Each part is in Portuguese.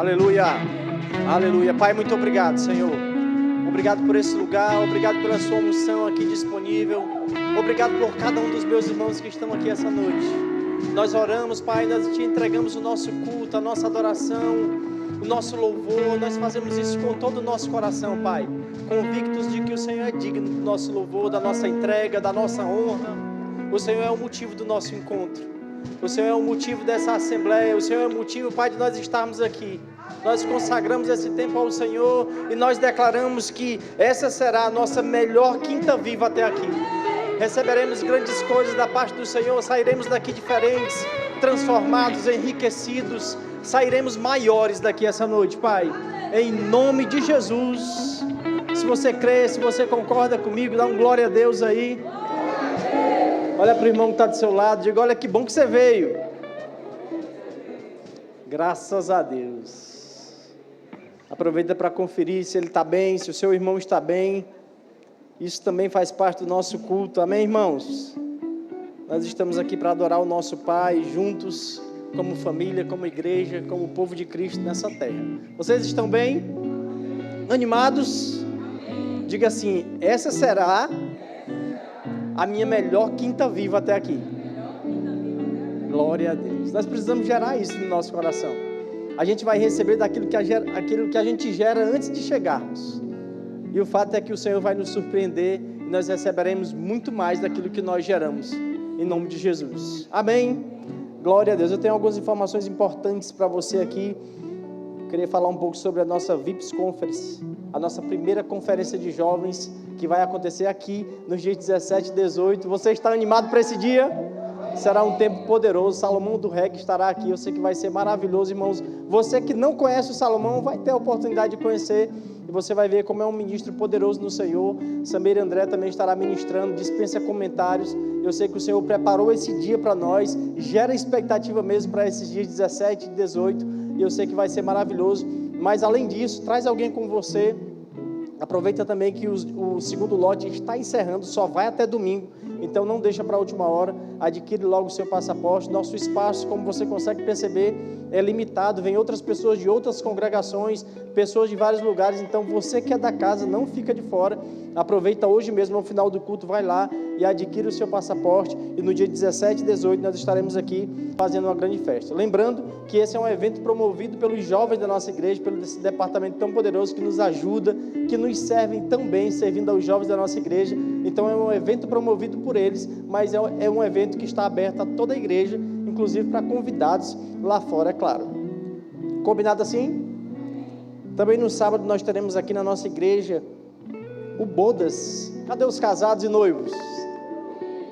Aleluia, aleluia. Pai, muito obrigado, Senhor. Obrigado por esse lugar, obrigado pela sua unção aqui disponível. Obrigado por cada um dos meus irmãos que estão aqui essa noite. Nós oramos, Pai, nós te entregamos o nosso culto, a nossa adoração, o nosso louvor. Nós fazemos isso com todo o nosso coração, Pai, convictos de que o Senhor é digno do nosso louvor, da nossa entrega, da nossa honra. O Senhor é o motivo do nosso encontro. O Senhor é o motivo dessa assembleia. O Senhor é o motivo, Pai, de nós estarmos aqui. Nós consagramos esse tempo ao Senhor e nós declaramos que essa será a nossa melhor quinta viva até aqui. Receberemos grandes coisas da parte do Senhor, sairemos daqui diferentes, transformados, enriquecidos, sairemos maiores daqui essa noite, Pai, em nome de Jesus. Se você crê, se você concorda comigo, dá um glória a Deus aí. Olha para o irmão que está do seu lado, diga: olha que bom que você veio. Graças a Deus. Aproveita para conferir se ele está bem, se o seu irmão está bem. Isso também faz parte do nosso culto, amém, irmãos? Nós estamos aqui para adorar o nosso Pai, juntos, como família, como igreja, como povo de Cristo nessa terra. Vocês estão bem? Animados? Diga assim: essa será a minha melhor quinta viva até aqui. Glória a Deus. Nós precisamos gerar isso no nosso coração. A gente vai receber daquilo que a gente gera antes de chegarmos. E o fato é que o Senhor vai nos surpreender e nós receberemos muito mais daquilo que nós geramos, em nome de Jesus. Amém? Glória a Deus. Eu tenho algumas informações importantes para você aqui. Eu queria falar um pouco sobre a nossa VIPS Conference, a nossa primeira conferência de jovens, que vai acontecer aqui nos dias 17 e 18. Você está animado para esse dia? Será um tempo poderoso. Salomão do REC estará aqui. Eu sei que vai ser maravilhoso, irmãos. Você que não conhece o Salomão vai ter a oportunidade de conhecer, e você vai ver como é um ministro poderoso no Senhor. Samir André também estará ministrando. Dispensa comentários. Eu sei que o Senhor preparou esse dia para nós, gera expectativa mesmo para esses dias 17 e 18, e eu sei que vai ser maravilhoso. Mas além disso, traz alguém com você. Aproveita também que o segundo lote está encerrando, só vai até domingo, então não deixa para a última hora, adquire logo o seu passaporte. Nosso espaço, como você consegue perceber, é limitado, vem outras pessoas de outras congregações, pessoas de vários lugares, então você que é da casa, não fica de fora. Aproveita hoje mesmo, no final do culto, vai lá e adquire o seu passaporte, e no dia 17 e 18 nós estaremos aqui fazendo uma grande festa. Lembrando que esse é um evento promovido pelos jovens da nossa igreja, pelo esse departamento tão poderoso que nos ajuda, que nos servem tão bem, servindo aos jovens da nossa igreja. Então é um evento promovido por eles, mas é um evento que está aberto a toda a igreja, inclusive para convidados lá fora, é claro. Combinado assim? Também no sábado nós teremos aqui na nossa igreja o Bodas. Cadê os casados e noivos?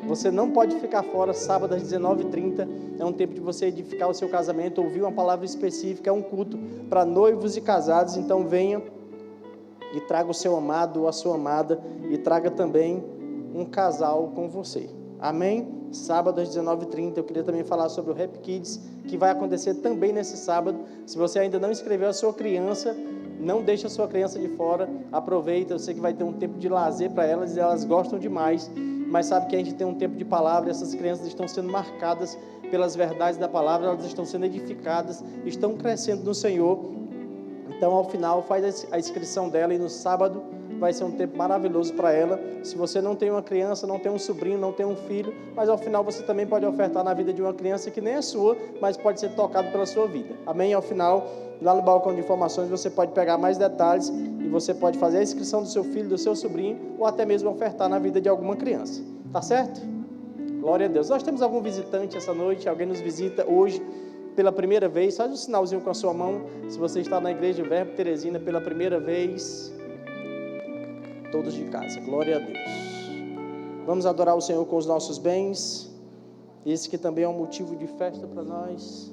Você não pode ficar fora. Sábado às 19h30 é um tempo de você edificar o seu casamento, ouvir uma palavra específica. É um culto para noivos e casados. Então venha e traga o seu amado ou a sua amada, e traga também um casal com você. Amém? Sábado às 19h30. Eu queria também falar sobre o Rap Kids, que vai acontecer também nesse sábado. Se você ainda não inscreveu a sua criança, não deixe a sua criança de fora. Aproveita. Eu sei que vai ter um tempo de lazer para elas, e elas gostam demais, mas sabe que a gente tem um tempo de palavra. Essas crianças estão sendo marcadas pelas verdades da palavra, elas estão sendo edificadas, estão crescendo no Senhor. Então, ao final, faz a inscrição dela, e no sábado vai ser um tempo maravilhoso para ela. Se você não tem uma criança, não tem um sobrinho, não tem um filho, mas ao final você também pode ofertar na vida de uma criança que nem é sua, mas pode ser tocado pela sua vida. Amém? Ao final, lá no balcão de informações, você pode pegar mais detalhes, e você pode fazer a inscrição do seu filho, do seu sobrinho, ou até mesmo ofertar na vida de alguma criança. Tá certo? Glória a Deus. Nós temos algum visitante essa noite? Alguém nos visita hoje pela primeira vez? Faz um sinalzinho com a sua mão se você está na igreja Verbo Teresina pela primeira vez. Todos de casa. Glória a Deus. Vamos adorar o Senhor com os nossos bens. Esse que também é um motivo de festa para nós.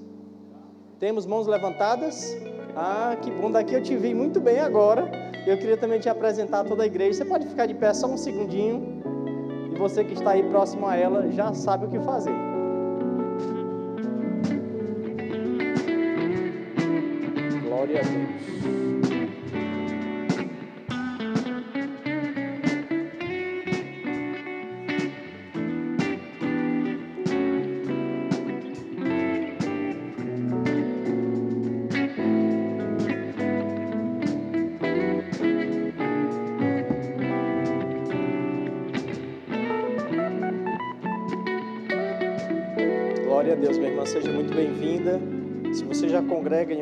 Temos mãos levantadas? Ah, que bom, daqui eu te vi muito bem agora. Eu queria também te apresentar a toda a igreja. Você pode ficar de pé só um segundinho, e você que está aí próximo a ela já sabe o que fazer. Glória a Deus. Glória a Deus, minha irmã, seja muito bem-vinda. Se você já congrega em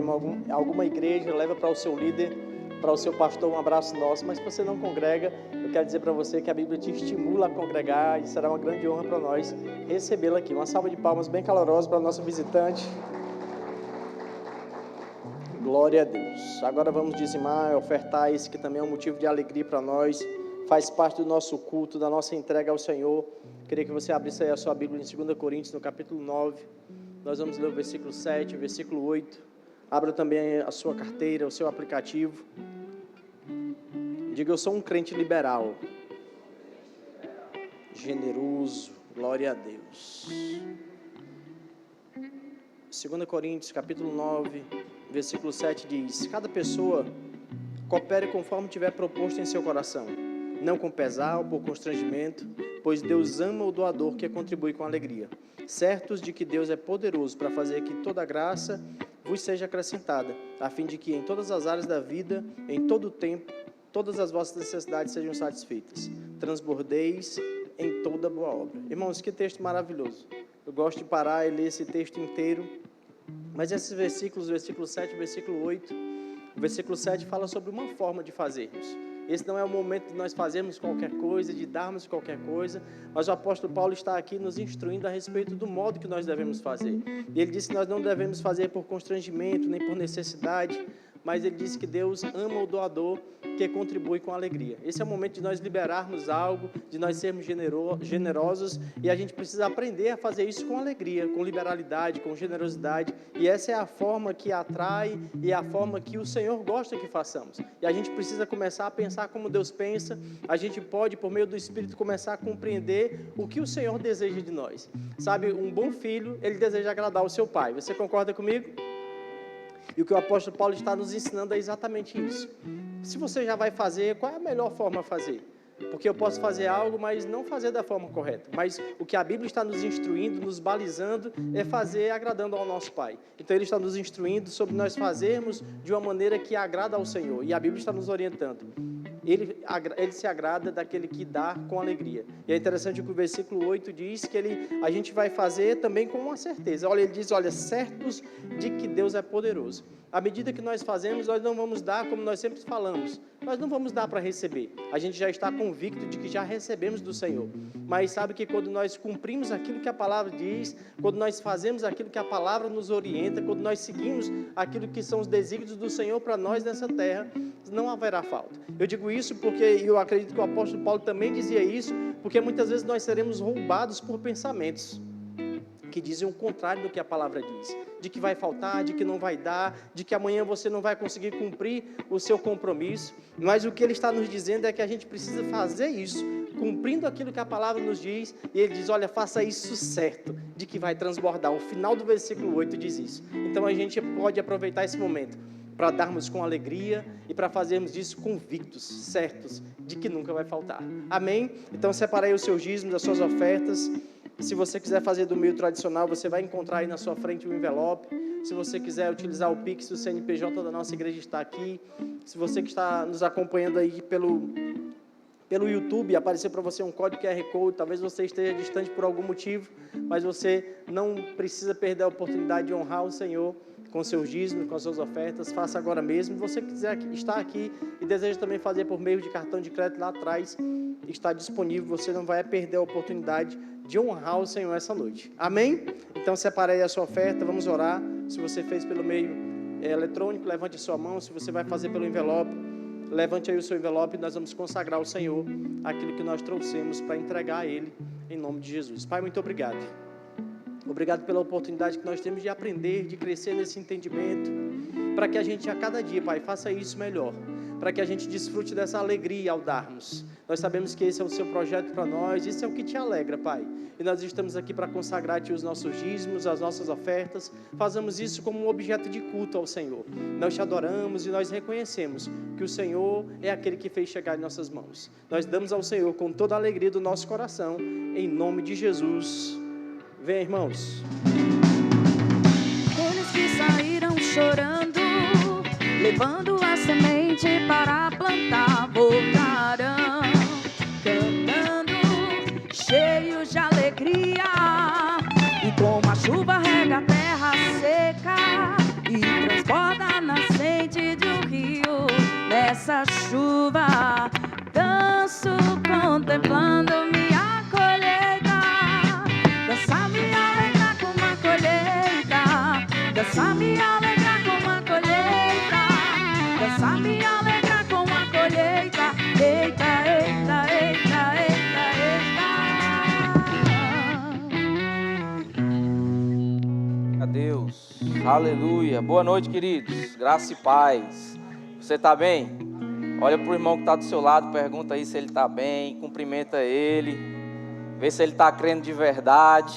alguma igreja, leva para o seu líder, para o seu pastor um abraço nosso. Mas se você não congrega, eu quero dizer para você que a Bíblia te estimula a congregar e será uma grande honra para nós recebê-la aqui. Uma salva de palmas bem calorosa para o nosso visitante. Glória a Deus. Agora vamos dizimar, ofertar esse que também é um motivo de alegria para nós. Faz parte do nosso culto, da nossa entrega ao Senhor. Queria que você abrisse aí a sua Bíblia em 2 Coríntios, no capítulo 9. Nós vamos ler o versículo 7, o versículo 8. Abra também a sua carteira, o seu aplicativo. Diga, eu sou um crente liberal. Generoso. Glória a Deus. 2 Coríntios, capítulo 9, versículo 7 diz: cada pessoa coopere conforme tiver proposto em seu coração, não com pesar ou por constrangimento, pois Deus ama o doador que contribui com alegria, certos de que Deus é poderoso para fazer que toda a graça vos seja acrescentada, a fim de que em todas as áreas da vida, em todo o tempo, todas as vossas necessidades sejam satisfeitas, transbordeis em toda boa obra. Irmãos, que texto maravilhoso. Eu gosto de parar e ler esse texto inteiro, mas esses versículos, versículo 7 e versículo 8, o versículo 7 fala sobre uma forma de fazermos. Esse não é o momento de nós fazermos qualquer coisa, de darmos qualquer coisa, mas o apóstolo Paulo está aqui nos instruindo a respeito do modo que nós devemos fazer. E ele disse que nós não devemos fazer por constrangimento, nem por necessidade, mas ele disse que Deus ama o doador que contribui com alegria. Esse é o momento de nós liberarmos algo, de nós sermos generosos, e a gente precisa aprender a fazer isso com alegria, com liberalidade, com generosidade, e essa é a forma que atrai e é a forma que o Senhor gosta que façamos. E a gente precisa começar a pensar como Deus pensa. A gente pode, por meio do Espírito, começar a compreender o que o Senhor deseja de nós. Sabe, um bom filho, ele deseja agradar o seu pai. Você concorda comigo? E o que o apóstolo Paulo está nos ensinando é exatamente isso. Se você já vai fazer, qual é a melhor forma a fazer? Porque eu posso fazer algo, mas não fazer da forma correta. Mas o que a Bíblia está nos instruindo, nos balizando, é fazer agradando ao nosso Pai. Então Ele está nos instruindo sobre nós fazermos de uma maneira que agrada ao Senhor. E a Bíblia está nos orientando. Ele se agrada daquele que dá com alegria. E é interessante que o versículo 8 diz que a gente vai fazer também com uma certeza. Olha, ele diz, certos de que Deus é poderoso. À medida que nós fazemos, nós não vamos dar como nós sempre falamos. Nós não vamos dar para receber. A gente já está convicto de que já recebemos do Senhor. Mas sabe que quando nós cumprimos aquilo que a palavra diz, quando nós fazemos aquilo que a palavra nos orienta, quando nós seguimos aquilo que são os desígnios do Senhor para nós nessa terra, não haverá falta. Eu digo isso porque eu acredito que o apóstolo Paulo também dizia isso, porque muitas vezes nós seremos roubados por pensamentos que dizem o contrário do que a palavra diz, de que vai faltar, de que não vai dar, de que amanhã você não vai conseguir cumprir o seu compromisso. Mas o que ele está nos dizendo é que a gente precisa fazer isso, cumprindo aquilo que a palavra nos diz, e ele diz, faça isso certo, de que vai transbordar. O final do versículo 8 diz isso. Então a gente pode aproveitar esse momento para darmos com alegria e para fazermos disso convictos, certos, de que nunca vai faltar. Amém? Então separei os seus dízimos, as suas ofertas. Se você quiser fazer do meio tradicional, você vai encontrar aí na sua frente um envelope. Se você quiser utilizar o Pix, o CNPJ da nossa igreja está aqui. Se você que está nos acompanhando aí pelo YouTube, apareceu para você um código QR Code, talvez você esteja distante por algum motivo, mas você não precisa perder a oportunidade de honrar o Senhor com seus dízimos, com as suas ofertas. Faça agora mesmo. Se você quiser estar aqui e deseja também fazer por meio de cartão de crédito, lá atrás está disponível, você não vai perder a oportunidade de honrar o Senhor essa noite. Amém? Então separe aí a sua oferta, vamos orar. Se você fez pelo meio eletrônico, levante a sua mão. Se você vai fazer pelo envelope, levante aí o seu envelope e nós vamos consagrar ao Senhor aquilo que nós trouxemos para entregar a Ele, em nome de Jesus. Pai, muito obrigado. Obrigado pela oportunidade que nós temos de aprender, de crescer nesse entendimento, para que a gente a cada dia, Pai, faça isso melhor, para que a gente desfrute dessa alegria ao darmos. Nós sabemos que esse é o seu projeto para nós, isso é o que te alegra, Pai. E nós estamos aqui para consagrar-te os nossos dízimos, as nossas ofertas. Fazemos isso como um objeto de culto ao Senhor. Nós te adoramos e nós reconhecemos que o Senhor é aquele que fez chegar em nossas mãos. Nós damos ao Senhor com toda a alegria do nosso coração, em nome de Jesus. Vem, irmãos. Eles que saíram chorando, levando a semente para plantar, voltarão cantando, cheios de alegria, e como a chuva Deus. Aleluia. Boa noite, queridos. Graça e paz. Você está bem? Olha para o irmão que está do seu lado, pergunta aí se ele está bem, cumprimenta ele, vê se ele está crendo de verdade.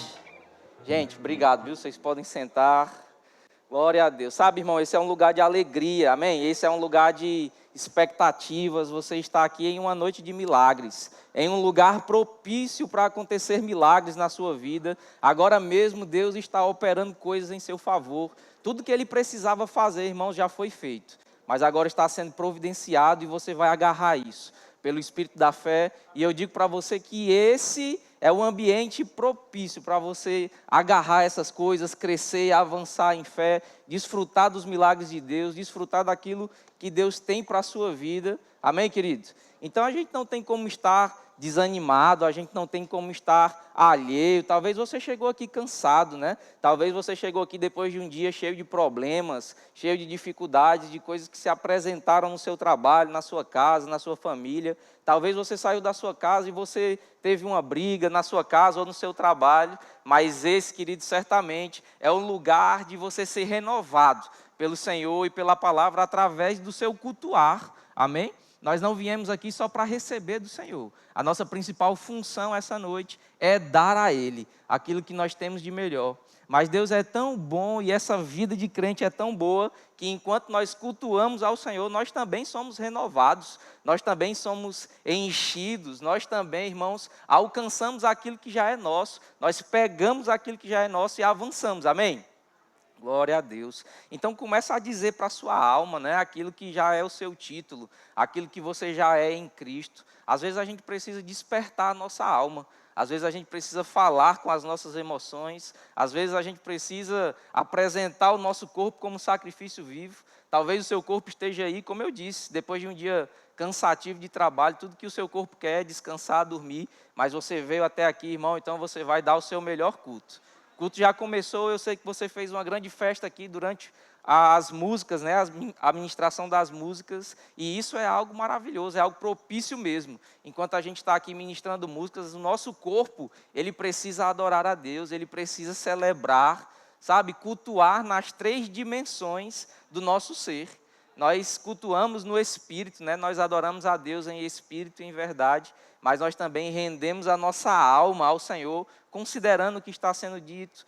Gente, obrigado, viu? Vocês podem sentar. Glória a Deus. Sabe, irmão, esse é um lugar de alegria, amém? Esse é um lugar de expectativas. Você está aqui em uma noite de milagres, em um lugar propício para acontecer milagres na sua vida. Agora mesmo Deus está operando coisas em seu favor. Tudo que Ele precisava fazer, irmãos, já foi feito. Mas agora está sendo providenciado e você vai agarrar isso pelo Espírito da fé. E eu digo para você que esse é o ambiente propício para você agarrar essas coisas, crescer, avançar em fé, desfrutar dos milagres de Deus, desfrutar daquilo que Deus tem para a sua vida. Amém, querido? Então a gente não tem como estar desanimado, a gente não tem como estar alheio. Talvez você chegou aqui cansado, né? Talvez você chegou aqui depois de um dia cheio de problemas, cheio de dificuldades, de coisas que se apresentaram no seu trabalho, na sua casa, na sua família. Talvez você saiu da sua casa e você teve uma briga na sua casa ou no seu trabalho, mas esse, querido, certamente é um lugar de você ser renovado pelo Senhor e pela palavra através do seu cultuar. Amém? Nós não viemos aqui só para receber do Senhor. A nossa principal função essa noite é dar a Ele aquilo que nós temos de melhor. Mas Deus é tão bom e essa vida de crente é tão boa que enquanto nós cultuamos ao Senhor, nós também somos renovados, nós também somos enchidos, nós também, irmãos, alcançamos aquilo que já é nosso, nós pegamos aquilo que já é nosso e avançamos, amém? Glória a Deus. Então começa a dizer para a sua alma, né, aquilo que já é o seu título, aquilo que você já é em Cristo. Às vezes a gente precisa despertar a nossa alma, às vezes a gente precisa falar com as nossas emoções, às vezes a gente precisa apresentar o nosso corpo como sacrifício vivo. Talvez o seu corpo esteja aí, como eu disse, depois de um dia cansativo de trabalho, tudo que o seu corpo quer é descansar, dormir, mas você veio até aqui, irmão, então você vai dar o seu melhor culto. O culto já começou, eu sei que você fez uma grande festa aqui durante as músicas, né, a ministração das músicas, e isso é algo maravilhoso, é algo propício mesmo. Enquanto a gente está aqui ministrando músicas, o nosso corpo, ele precisa adorar a Deus, ele precisa celebrar, sabe, cultuar nas 3 dimensões do nosso ser. Nós cultuamos no Espírito, né? Nós adoramos a Deus em Espírito e em verdade, mas nós também rendemos a nossa alma ao Senhor, considerando o que está sendo dito,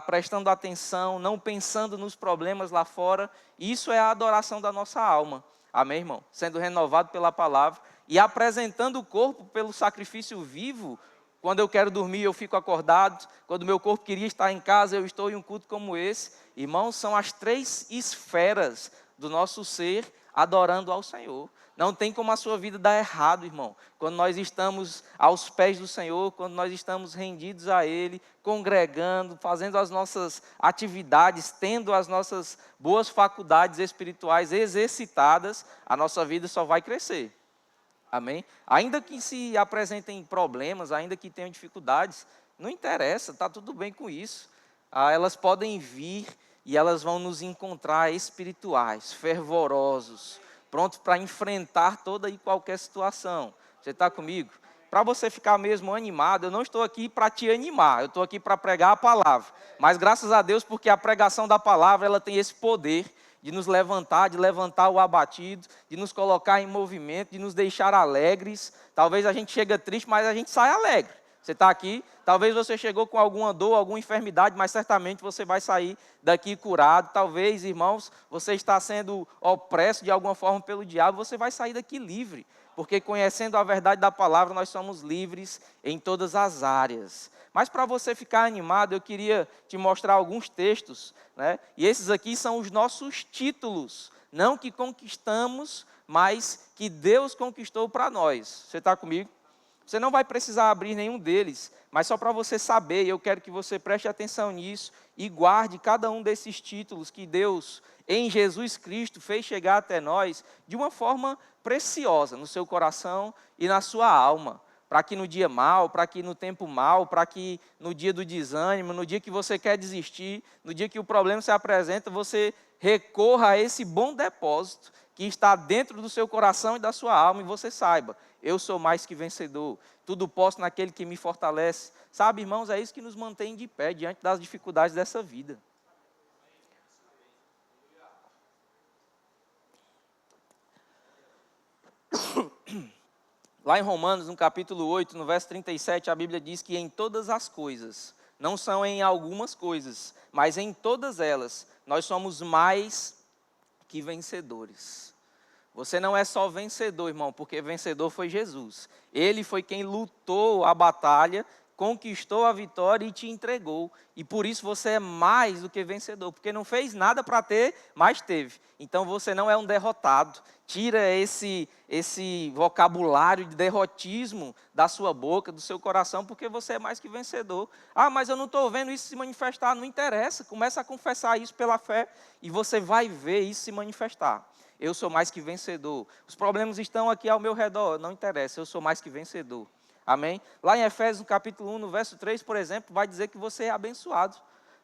prestando atenção, não pensando nos problemas lá fora. Isso é a adoração da nossa alma, amém, irmão? Sendo renovado pela palavra e apresentando o corpo pelo sacrifício vivo. Quando eu quero dormir, eu fico acordado. Quando meu corpo queria estar em casa, eu estou em um culto como esse. Irmãos, são as 3 esferas do nosso ser adorando ao Senhor. Não tem como a sua vida dar errado, irmão. Quando nós estamos aos pés do Senhor, quando nós estamos rendidos a Ele, congregando, fazendo as nossas atividades, tendo as nossas boas faculdades espirituais exercitadas, a nossa vida só vai crescer. Amém? Ainda que se apresentem problemas, ainda que tenham dificuldades, não interessa, está tudo bem com isso. Elas podem vir e elas vão nos encontrar espirituais, fervorosos, prontos para enfrentar toda e qualquer situação. Você está comigo? Para você ficar mesmo animado, eu não estou aqui para te animar, eu estou aqui para pregar a palavra. Mas graças a Deus, porque a pregação da palavra, ela tem esse poder de nos levantar, de levantar o abatido, de nos colocar em movimento, de nos deixar alegres. Talvez a gente chegue triste, mas a gente sai alegre. Você está aqui, talvez você chegou com alguma dor, alguma enfermidade, mas certamente você vai sair daqui curado. Talvez, irmãos, você está sendo opresso de alguma forma pelo diabo, você vai sair daqui livre. Porque conhecendo a verdade da palavra, nós somos livres em todas as áreas. Mas para você ficar animado, eu queria te mostrar alguns textos, né? E esses aqui são os nossos títulos, não que conquistamos, mas que Deus conquistou para nós. Você está comigo? Você não vai precisar abrir nenhum deles, mas só para você saber, eu quero que você preste atenção nisso e guarde cada um desses títulos que Deus, em Jesus Cristo, fez chegar até nós de uma forma preciosa no seu coração e na sua alma. Para que no dia mau, para que no tempo mau, para que no dia do desânimo, no dia que você quer desistir, no dia que o problema se apresenta, você recorra a esse bom depósito que está dentro do seu coração e da sua alma e você saiba, eu sou mais que vencedor, tudo posso naquele que me fortalece. Sabe, irmãos, é isso que nos mantém de pé diante das dificuldades dessa vida. Lá em Romanos, no capítulo 8, no verso 37, a Bíblia diz que em todas as coisas, não são em algumas coisas, mas em todas elas, nós somos mais que vencedores. Você não é só vencedor, irmão, porque vencedor foi Jesus. Ele foi quem lutou a batalha, conquistou a vitória e te entregou. E por isso você é mais do que vencedor, porque não fez nada para ter, mas teve. Então você não é um derrotado. Tira esse vocabulário de derrotismo da sua boca, do seu coração, porque você é mais que vencedor. Ah, mas eu não estou vendo isso se manifestar. Não interessa, começa a confessar isso pela fé e você vai ver isso se manifestar. Eu sou mais que vencedor. Os problemas estão aqui ao meu redor, não interessa, eu sou mais que vencedor. Amém? Lá em Efésios, no capítulo 1, no verso 3, por exemplo, vai dizer que você é abençoado.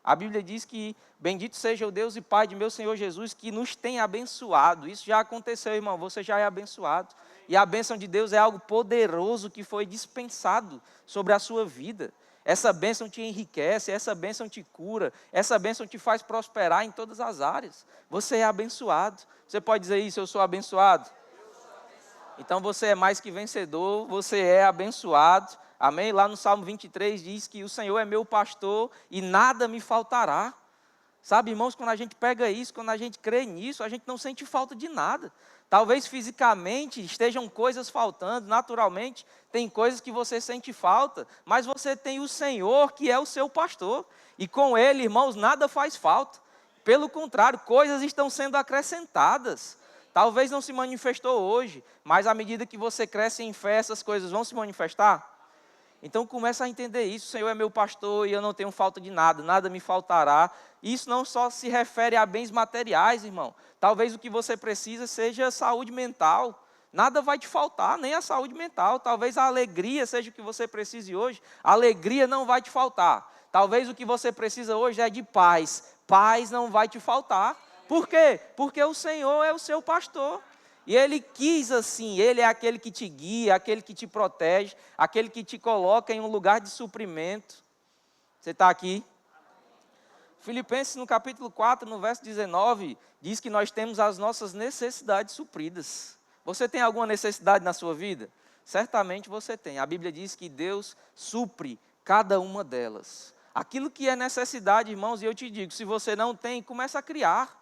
A Bíblia diz que bendito seja o Deus e Pai de meu Senhor Jesus, que nos tem abençoado. Isso já aconteceu, irmão, você já é abençoado. E a bênção de Deus é algo poderoso que foi dispensado sobre a sua vida. Essa bênção te enriquece, essa bênção te cura, essa bênção te faz prosperar em todas as áreas. Você é abençoado. Você pode dizer isso, eu sou abençoado? Então você é mais que vencedor, você é abençoado. Amém? Lá no Salmo 23 diz que o Senhor é meu pastor e nada me faltará. Sabe, irmãos, quando a gente pega isso, quando a gente crê nisso, a gente não sente falta de nada. Talvez fisicamente estejam coisas faltando, naturalmente tem coisas que você sente falta, mas você tem o Senhor que é o seu pastor. E com Ele, irmãos, nada faz falta. Pelo contrário, coisas estão sendo acrescentadas. Talvez não se manifestou hoje, mas à medida que você cresce em fé, essas coisas vão se manifestar. Então começa a entender isso, o Senhor é meu pastor e eu não tenho falta de nada, nada me faltará. Isso não só se refere a bens materiais, irmão. Talvez o que você precisa seja saúde mental. Nada vai te faltar, nem a saúde mental. Talvez a alegria seja o que você precise hoje. A alegria não vai te faltar. Talvez o que você precisa hoje é de paz. Paz não vai te faltar. Por quê? Porque o Senhor é o seu pastor. E Ele quis assim, Ele é aquele que te guia, aquele que te protege, aquele que te coloca em um lugar de suprimento. Você está aqui? Filipenses no capítulo 4, no verso 19, diz que nós temos as nossas necessidades supridas. Você tem alguma necessidade na sua vida? Certamente você tem. A Bíblia diz que Deus supre cada uma delas. Aquilo que é necessidade, irmãos, e eu te digo, se você não tem, começa a criar.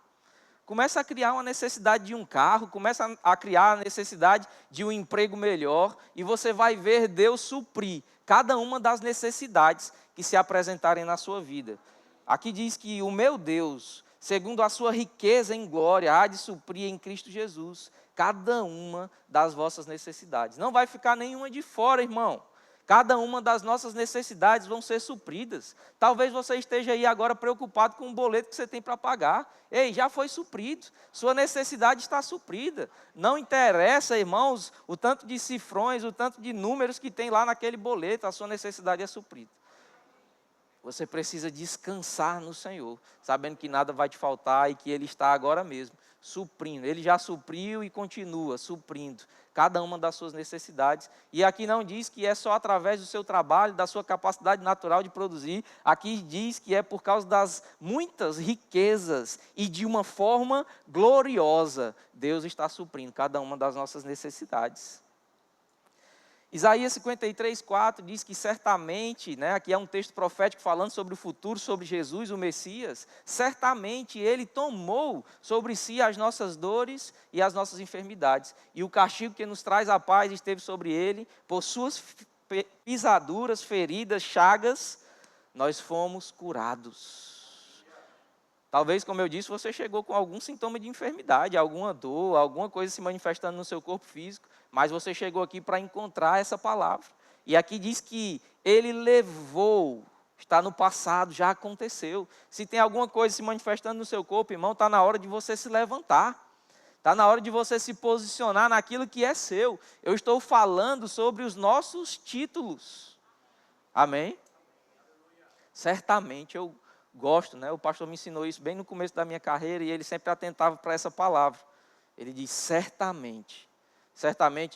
Começa a criar uma necessidade de um carro, começa a criar a necessidade de um emprego melhor, e você vai ver Deus suprir cada uma das necessidades que se apresentarem na sua vida. Aqui diz que o meu Deus, segundo a sua riqueza em glória, há de suprir em Cristo Jesus cada uma das vossas necessidades. Não vai ficar nenhuma de fora, irmão. Cada uma das nossas necessidades vão ser supridas. Talvez você esteja aí agora preocupado com o boleto que você tem para pagar. Ei, já foi suprido. Sua necessidade está suprida. Não interessa, irmãos, o tanto de cifrões, o tanto de números que tem lá naquele boleto. A sua necessidade é suprida. Você precisa descansar no Senhor, sabendo que nada vai te faltar e que Ele está agora mesmo suprindo. Ele já supriu e continua suprindo cada uma das suas necessidades. E aqui não diz que é só através do seu trabalho, da sua capacidade natural de produzir. Aqui diz que é por causa das muitas riquezas e de uma forma gloriosa. Deus está suprindo cada uma das nossas necessidades. Isaías 53, 4 diz que certamente, aqui é um texto profético falando sobre o futuro, sobre Jesus, o Messias, certamente Ele tomou sobre si as nossas dores e as nossas enfermidades. E o castigo que nos traz a paz esteve sobre Ele, por suas pisaduras, feridas, chagas, nós fomos curados. Talvez, como eu disse, você chegou com algum sintoma de enfermidade, alguma dor, alguma coisa se manifestando no seu corpo físico, mas você chegou aqui para encontrar essa palavra. E aqui diz que Ele levou, está no passado, já aconteceu. Se tem alguma coisa se manifestando no seu corpo, irmão, está na hora de você se levantar. Está na hora de você se posicionar naquilo que é seu. Eu estou falando sobre os nossos títulos. Amém? Certamente eu gosto, o pastor me ensinou isso bem no começo da minha carreira e ele sempre atentava para essa palavra. Ele diz, certamente,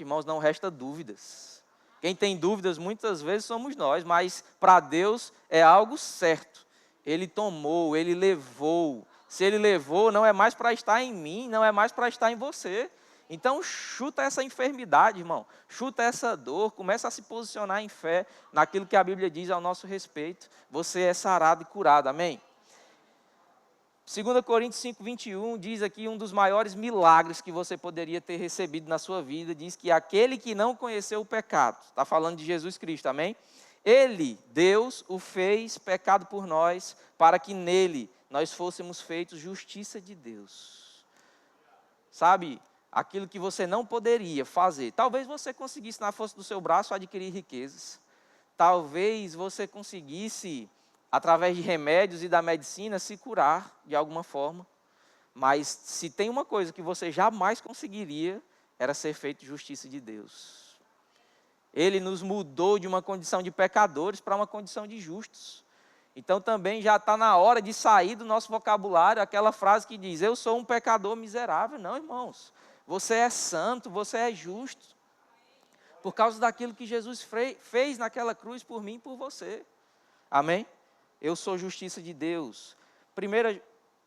irmãos, não resta dúvidas. Quem tem dúvidas muitas vezes somos nós, mas para Deus é algo certo. Ele tomou, Ele levou. Se Ele levou, não é mais para estar em mim, não é mais para estar em você. Então chuta essa enfermidade, irmão. Chuta essa dor, começa a se posicionar em fé naquilo que a Bíblia diz ao nosso respeito. Você é sarado e curado, amém? 2 Coríntios 5:21 diz aqui um dos maiores milagres que você poderia ter recebido na sua vida. Diz que aquele que não conheceu o pecado, está falando de Jesus Cristo, amém? Ele, Deus, o fez pecado por nós, para que nele nós fôssemos feitos justiça de Deus. Sabe, aquilo que você não poderia fazer. Talvez você conseguisse na força do seu braço adquirir riquezas. Talvez você conseguisse, através de remédios e da medicina, se curar de alguma forma. Mas se tem uma coisa que você jamais conseguiria, era ser feito justiça de Deus. Ele nos mudou de uma condição de pecadores para uma condição de justos. Então também já está na hora de sair do nosso vocabulário aquela frase que diz, eu sou um pecador miserável. Não, irmãos, você é santo, você é justo. Por causa daquilo que Jesus fez naquela cruz por mim e por você. Amém? Eu sou justiça de Deus. Primeiro,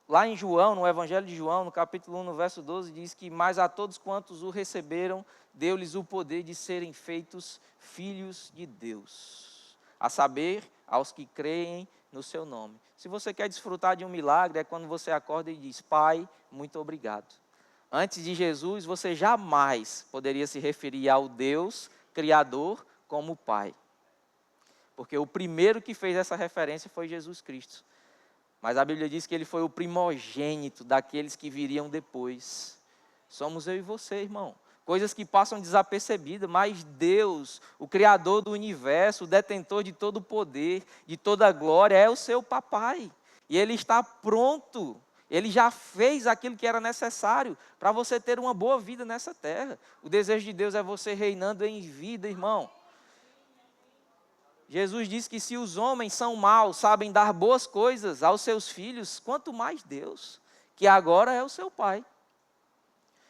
lá em João, no Evangelho de João, no capítulo 1, no verso 12, diz que, mas a todos quantos o receberam, deu-lhes o poder de serem feitos filhos de Deus. A saber, aos que creem no seu nome. Se você quer desfrutar de um milagre, é quando você acorda e diz, Pai, muito obrigado. Antes de Jesus, você jamais poderia se referir ao Deus Criador como Pai. Porque o primeiro que fez essa referência foi Jesus Cristo. Mas a Bíblia diz que ele foi o primogênito daqueles que viriam depois. Somos eu e você, irmão. Coisas que passam desapercebidas, mas Deus, o Criador do universo, o detentor de todo o poder, de toda a glória, é o seu papai. E ele está pronto. Ele já fez aquilo que era necessário para você ter uma boa vida nessa terra. O desejo de Deus é você reinando em vida, irmão. Jesus disse que se os homens são maus, sabem dar boas coisas aos seus filhos, quanto mais Deus, que agora é o seu Pai.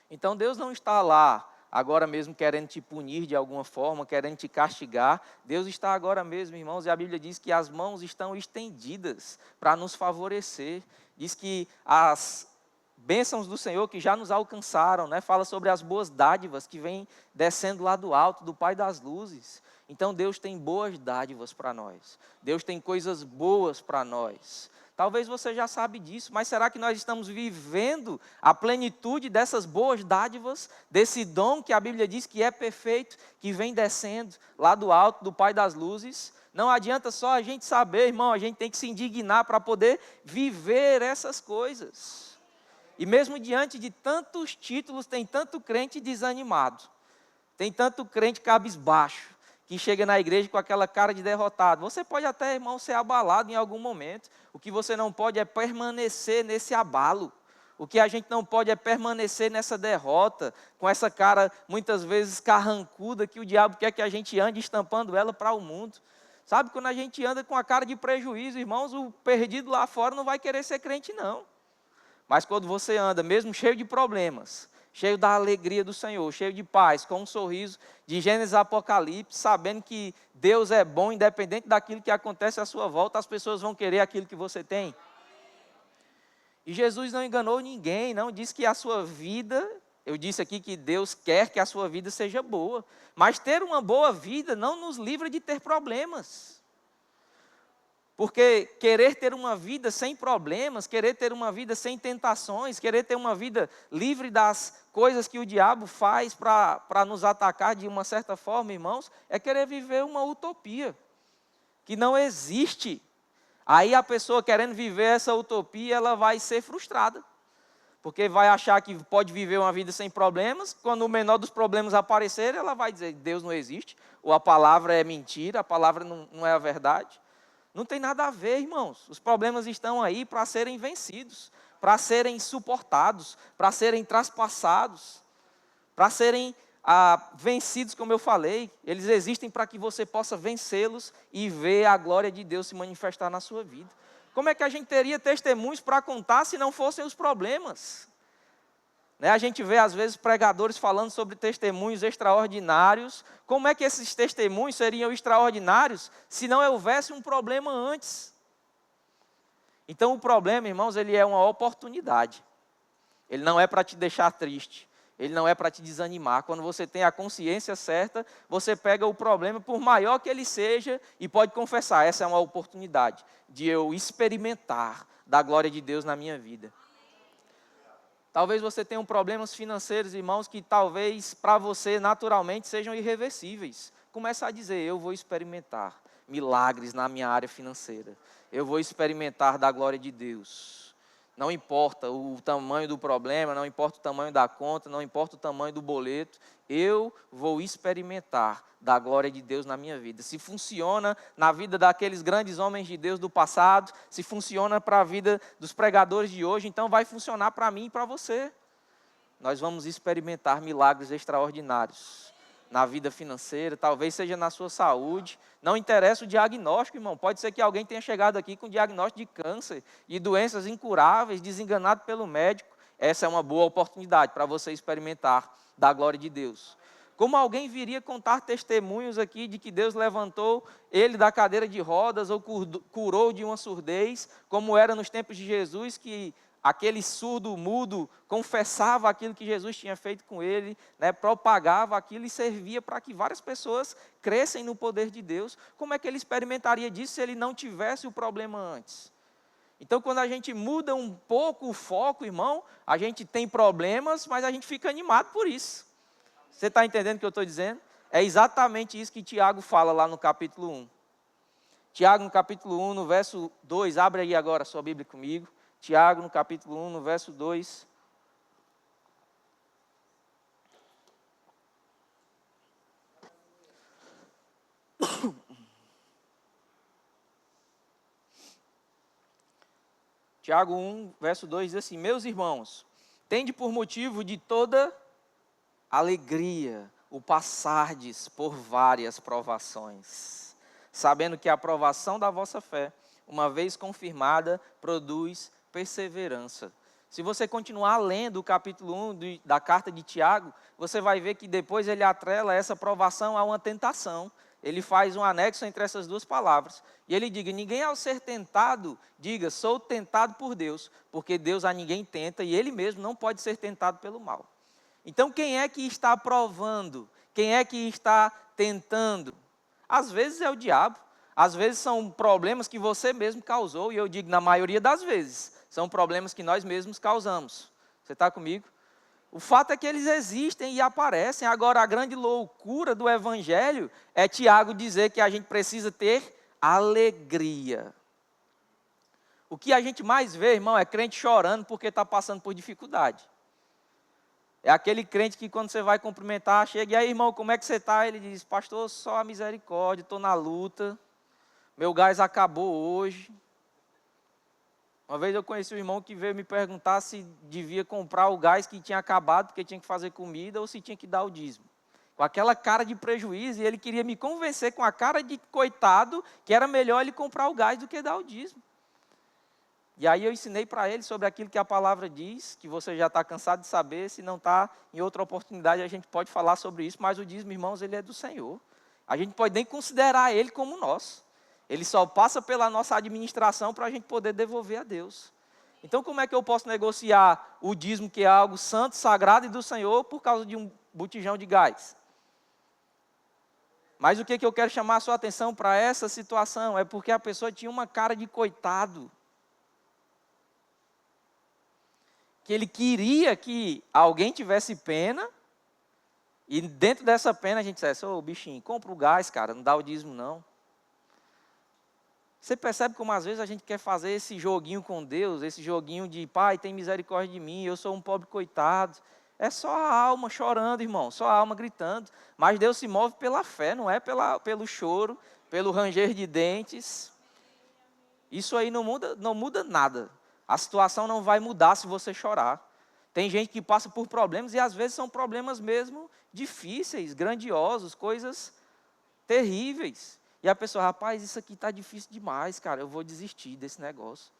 Então Deus não está lá, agora mesmo querendo te punir de alguma forma, querendo te castigar. Deus está agora mesmo, irmãos, e a Bíblia diz que as mãos estão estendidas para nos favorecer. Diz que as bênçãos do Senhor que já nos alcançaram, né? Fala sobre as boas dádivas que vêm descendo lá do alto, do Pai das luzes. Então Deus tem boas dádivas para nós. Deus tem coisas boas para nós. Talvez você já sabe disso, mas será que nós estamos vivendo a plenitude dessas boas dádivas, desse dom que a Bíblia diz que é perfeito, que vem descendo lá do alto, do Pai das luzes? Não adianta só a gente saber, irmão, a gente tem que se indignar para poder viver essas coisas. E mesmo diante de tantos títulos, tem tanto crente desanimado, tem tanto crente cabisbaixo, que chega na igreja com aquela cara de derrotado. Você pode até, irmão, ser abalado em algum momento. O que você não pode é permanecer nesse abalo. O que a gente não pode é permanecer nessa derrota, com essa cara muitas vezes carrancuda, que o diabo quer que a gente ande estampando ela para o mundo. Sabe, quando a gente anda com a cara de prejuízo, irmãos, o perdido lá fora não vai querer ser crente, não. Mas quando você anda, mesmo cheio de problemas, cheio da alegria do Senhor, cheio de paz, com um sorriso de Gênesis a Apocalipse, sabendo que Deus é bom, independente daquilo que acontece à sua volta, as pessoas vão querer aquilo que você tem. E Jesus não enganou ninguém, não disse que a sua vida, eu disse aqui que Deus quer que a sua vida seja boa, mas ter uma boa vida não nos livra de ter problemas. Porque querer ter uma vida sem problemas, querer ter uma vida sem tentações, querer ter uma vida livre das coisas que o diabo faz para nos atacar de uma certa forma, irmãos, é querer viver uma utopia que não existe. Aí a pessoa querendo viver essa utopia, ela vai ser frustrada. Porque vai achar que pode viver uma vida sem problemas, quando o menor dos problemas aparecer, ela vai dizer, Deus não existe, ou a palavra é mentira, a palavra não é a verdade. Não tem nada a ver, irmãos. Os problemas estão aí para serem vencidos, para serem suportados, para serem traspassados, para serem vencidos, como eu falei. Eles existem para que você possa vencê-los e ver a glória de Deus se manifestar na sua vida. Como é que a gente teria testemunhos para contar se não fossem os problemas? Né? A gente vê, às vezes, pregadores falando sobre testemunhos extraordinários. Como é que esses testemunhos seriam extraordinários se não houvesse um problema antes? Então, o problema, irmãos, ele é uma oportunidade. Ele não é para te deixar triste. Ele não é para te desanimar. Quando você tem a consciência certa, você pega o problema, por maior que ele seja, e pode confessar, essa é uma oportunidade de eu experimentar da glória de Deus na minha vida. Talvez você tenha problemas financeiros, irmãos, que talvez para você naturalmente sejam irreversíveis. Comece a dizer, eu vou experimentar milagres na minha área financeira. Eu vou experimentar da glória de Deus. Não importa o tamanho do problema, não importa o tamanho da conta, não importa o tamanho do boleto, eu vou experimentar da glória de Deus na minha vida. Se funciona na vida daqueles grandes homens de Deus do passado, se funciona para a vida dos pregadores de hoje, então vai funcionar para mim e para você. Nós vamos experimentar milagres extraordinários na vida financeira, talvez seja na sua saúde. Não interessa o diagnóstico, irmão. Pode ser que alguém tenha chegado aqui com diagnóstico de câncer e doenças incuráveis, desenganado pelo médico. Essa é uma boa oportunidade para você experimentar da glória de Deus. Como alguém viria contar testemunhos aqui de que Deus levantou ele da cadeira de rodas ou curou de uma surdez, como era nos tempos de Jesus, que aquele surdo mudo confessava aquilo que Jesus tinha feito com ele, né, propagava aquilo e servia para que várias pessoas crescem no poder de Deus. Como é que ele experimentaria disso se ele não tivesse o problema antes? Então, quando a gente muda um pouco o foco, irmão, a gente tem problemas, mas a gente fica animado por isso. Você está entendendo o que eu estou dizendo? É exatamente isso que Tiago fala lá no capítulo 1. Tiago, no capítulo 1, no verso 2, abre aí agora a sua Bíblia comigo. Tiago, no capítulo 1, no verso 2. Tiago 1, verso 2 diz assim: meus irmãos, tende por motivo de toda alegria o passardes por várias provações, sabendo que a provação da vossa fé, uma vez confirmada, produz perseverança. Se você continuar lendo o capítulo 1 da carta de Tiago, você vai ver que depois ele atrela essa provação a uma tentação. Ele faz um anexo entre essas duas palavras. E ele diz, ninguém ao ser tentado, diga, sou tentado por Deus, porque Deus a ninguém tenta e ele mesmo não pode ser tentado pelo mal. Então quem é que está provando? Quem é que está tentando? Às vezes é o diabo. Às vezes são problemas que você mesmo causou, e eu digo na maioria das vezes, são problemas que nós mesmos causamos. Você está comigo? O fato é que eles existem e aparecem. Agora, a grande loucura do Evangelho é Tiago dizer que a gente precisa ter alegria. O que a gente mais vê, irmão, é crente chorando porque está passando por dificuldade. É aquele crente que quando você vai cumprimentar, chega, e aí, irmão, como é que você está? Ele diz, pastor, só a misericórdia, estou na luta. Meu gás acabou hoje. Uma vez eu conheci um irmão que veio me perguntar se devia comprar o gás que tinha acabado, porque tinha que fazer comida, ou se tinha que dar o dízimo. Com aquela cara de prejuízo, e ele queria me convencer com a cara de coitado, que era melhor ele comprar o gás do que dar o dízimo. E aí eu ensinei para ele sobre aquilo que a palavra diz, que você já está cansado de saber, se não está, em outra oportunidade a gente pode falar sobre isso, mas o dízimo, irmãos, ele é do Senhor. A gente pode nem considerar ele como nosso. Ele só passa pela nossa administração para a gente poder devolver a Deus. Então, como é que eu posso negociar o dízimo, que é algo santo, sagrado e do Senhor, por causa de um botijão de gás? Mas o que eu quero chamar a sua atenção para essa situação é porque a pessoa tinha uma cara de coitado. Que ele queria que alguém tivesse pena, e dentro dessa pena a gente dissesse, ô bichinho, compra o gás, cara, não dá o dízimo não. Você percebe como às vezes a gente quer fazer esse joguinho com Deus, esse joguinho de, pai, tem misericórdia de mim, eu sou um pobre coitado. É só a alma chorando, irmão, só a alma gritando. Mas Deus se move pela fé, não é pelo choro, pelo ranger de dentes. Isso aí não muda nada. A situação não vai mudar se você chorar. Tem gente que passa por problemas e às vezes são problemas mesmo difíceis, grandiosos, coisas terríveis. E a pessoa, rapaz, isso aqui está difícil demais, cara, eu vou desistir desse negócio.